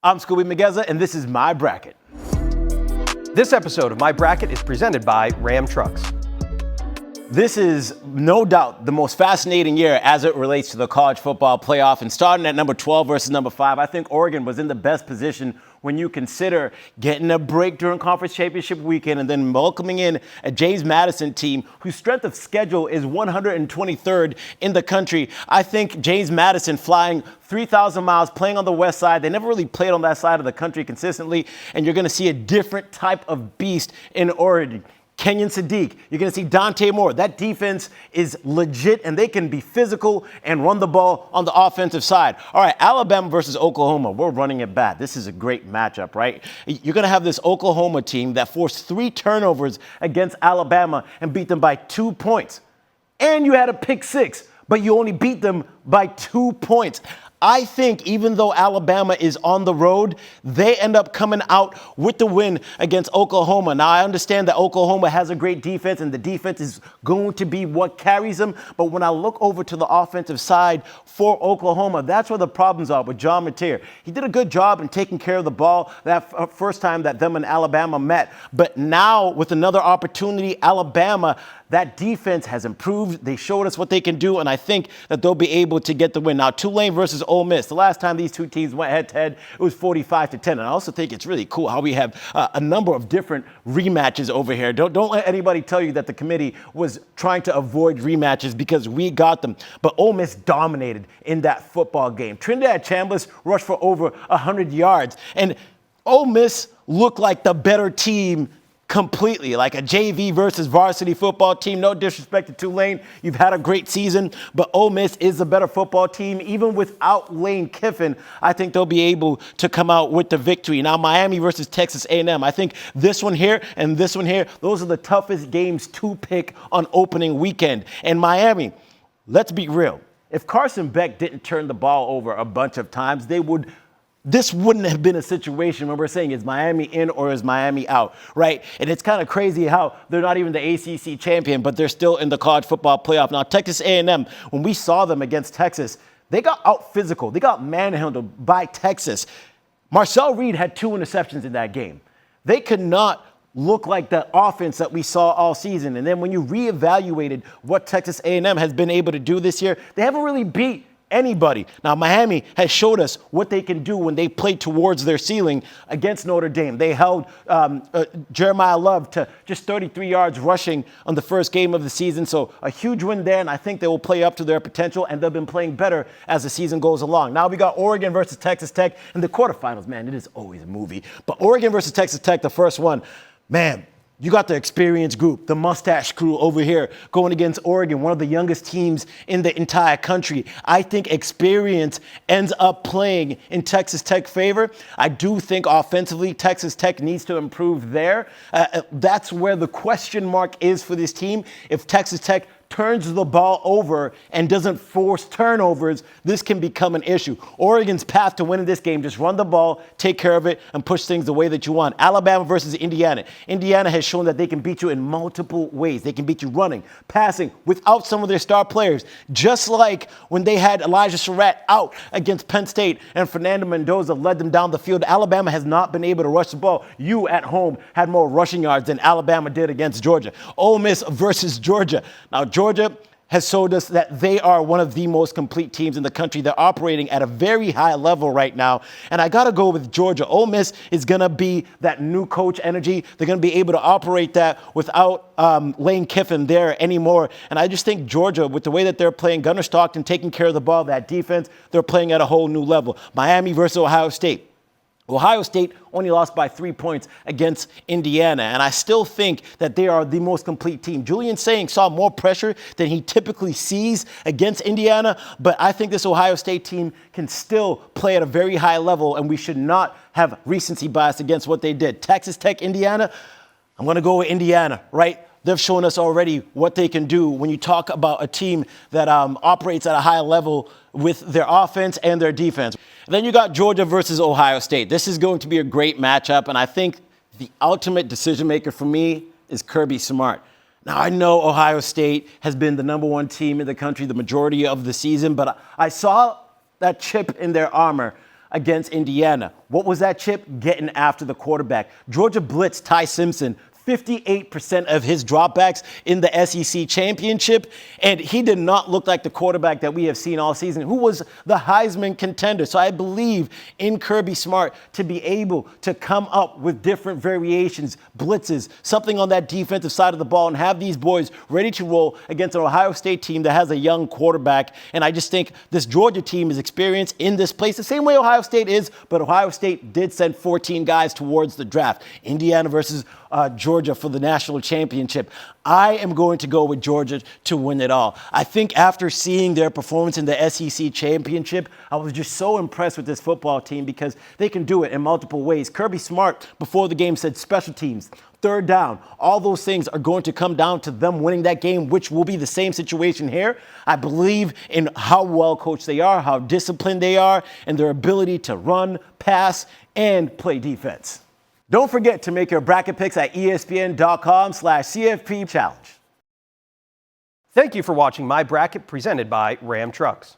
I'm Skubie Mageza, and this is My Bracket. This episode of My Bracket is presented by Ram Trucks. This is no doubt the most fascinating year as it relates to the college football playoff. And starting at number 12 versus number 5, I think Oregon was in the best position when you consider getting a break during conference championship weekend and then welcoming in a James Madison team whose strength of schedule is 123rd in the country. I think James Madison flying 3,000 miles, playing on the west side. They never really played on that side of the country consistently, and you're going to see a different type of beast in Oregon. Kenyon Sadiq, you're going to see Dante Moore. That defense is legit, and they can be physical and run the ball on the offensive side. All right, Alabama versus Oklahoma. We're running it back. This is a great matchup, right? You're going to have this Oklahoma team that forced 3 turnovers against Alabama and beat them by 2 points. And you had a pick 6, but you only beat them by 2 points. I think even though Alabama is on the road, they end up coming out with the win against Oklahoma. Now, I understand that Oklahoma has a great defense, and the defense is going to be what carries them. But when I look over to the offensive side for Oklahoma, that's where the problems are with John Mateer. He did a good job in taking care of the ball that first time that them and Alabama met. But now, with another opportunity, Alabama, that defense has improved. They showed us what they can do, and I think that they'll be able to get the win. Now, Tulane versus Ole Miss. The last time these two teams went head-to-head, it was 45-10. And I also think it's really cool how we have a number of different rematches over here. Don't let anybody tell you that the committee was trying to avoid rematches, because we got them. But Ole Miss dominated in that football game. Trinidad Chambliss rushed for over 100 yards. And Ole Miss looked like the better team completely, like a JV versus varsity football team. No disrespect to Tulane. You've had a great season, but Ole Miss is a better football team. Even without Lane Kiffin, I think they'll be able to come out with the victory. Now, Miami versus Texas A&M. I think this one here and this one here, those are the toughest games to pick on opening weekend. And Miami, let's be real. If Carson Beck didn't turn the ball over a bunch of times, this wouldn't have been a situation where we're saying, is Miami in or is Miami out, right? And it's kind of crazy how they're not even the ACC champion, but they're still in the college football playoff. Now, Texas A&M, when we saw them against Texas, they got out physical. They got manhandled by Texas. Marcel Reed had 2 interceptions in that game. They could not look like the offense that we saw all season. And then when you reevaluated what Texas A&M has been able to do this year, they haven't really beat anybody. Now, Miami has showed us what they can do when they play towards their ceiling against Notre Dame. They held Jeremiah Love to just 33 yards rushing on the first game of the season. So a huge win there, and I think they will play up to their potential, and they've been playing better as the season goes along. Now we got Oregon versus Texas Tech in the quarterfinals. Man, it is always a movie. But Oregon versus Texas Tech, the first one, man, you got the experience group, the mustache crew over here going against Oregon, one of the youngest teams in the entire country. I think experience ends up playing in Texas Tech favor. I do think offensively Texas Tech needs to improve there. That's where the question mark is for this team. If Texas Tech turns the ball over and doesn't force turnovers, this can become an issue. Oregon's path to winning this game, just run the ball, take care of it, and push things the way that you want. Alabama versus Indiana. Indiana has shown that they can beat you in multiple ways. They can beat you running, passing, without some of their star players. Just like when they had Elijah Surratt out against Penn State and Fernando Mendoza led them down the field. Alabama has not been able to rush the ball. You at home had more rushing yards than Alabama did against Georgia. Ole Miss versus Georgia. Now, Georgia has showed us that they are one of the most complete teams in the country. They're operating at a very high level right now. And I got to go with Georgia. Ole Miss is going to be that new coach energy. They're going to be able to operate that without Lane Kiffin there anymore. And I just think Georgia, with the way that they're playing, Gunnar Stockton taking care of the ball, that defense, they're playing at a whole new level. Miami versus Ohio State. Ohio State only lost by 3 points against Indiana, and I still think that they are the most complete team. Julian Saying saw more pressure than he typically sees against Indiana, but I think this Ohio State team can still play at a very high level, and we should not have recency bias against what they did. Texas Tech, Indiana, I'm going to go with Indiana, right? They've shown us already what they can do when you talk about a team that operates at a high level with their offense and their defense. Then you got Georgia versus Ohio State. This is going to be a great matchup, and I think the ultimate decision maker for me is Kirby Smart. Now, I know Ohio State has been the number 1 team in the country the majority of the season, but I saw that chip in their armor against Indiana. What was that, Chip? Getting after the quarterback. Georgia blitzed Ty Simpson 58% of his dropbacks in the SEC championship, and he did not look like the quarterback that we have seen all season, who was the Heisman contender. So I believe in Kirby Smart to be able to come up with different variations, blitzes, something on that defensive side of the ball, and have these boys ready to roll against an Ohio State team that has a young quarterback. And I just think this Georgia team is experienced in this place the same way Ohio State is, but Ohio State did send 14 guys towards the draft. Indiana versus Georgia for the national championship. I am going to go with Georgia to win it all. I think after seeing their performance in the SEC championship, I was just so impressed with this football team because they can do it in multiple ways. Kirby Smart, before the game, said special teams, third down, all those things are going to come down to them winning that game, which will be the same situation here. I believe in how well coached they are, how disciplined they are, and their ability to run, pass, and play defense. Don't forget to make your bracket picks at ESPN.com/CFP Challenge. Thank you for watching My Bracket presented by Ram Trucks.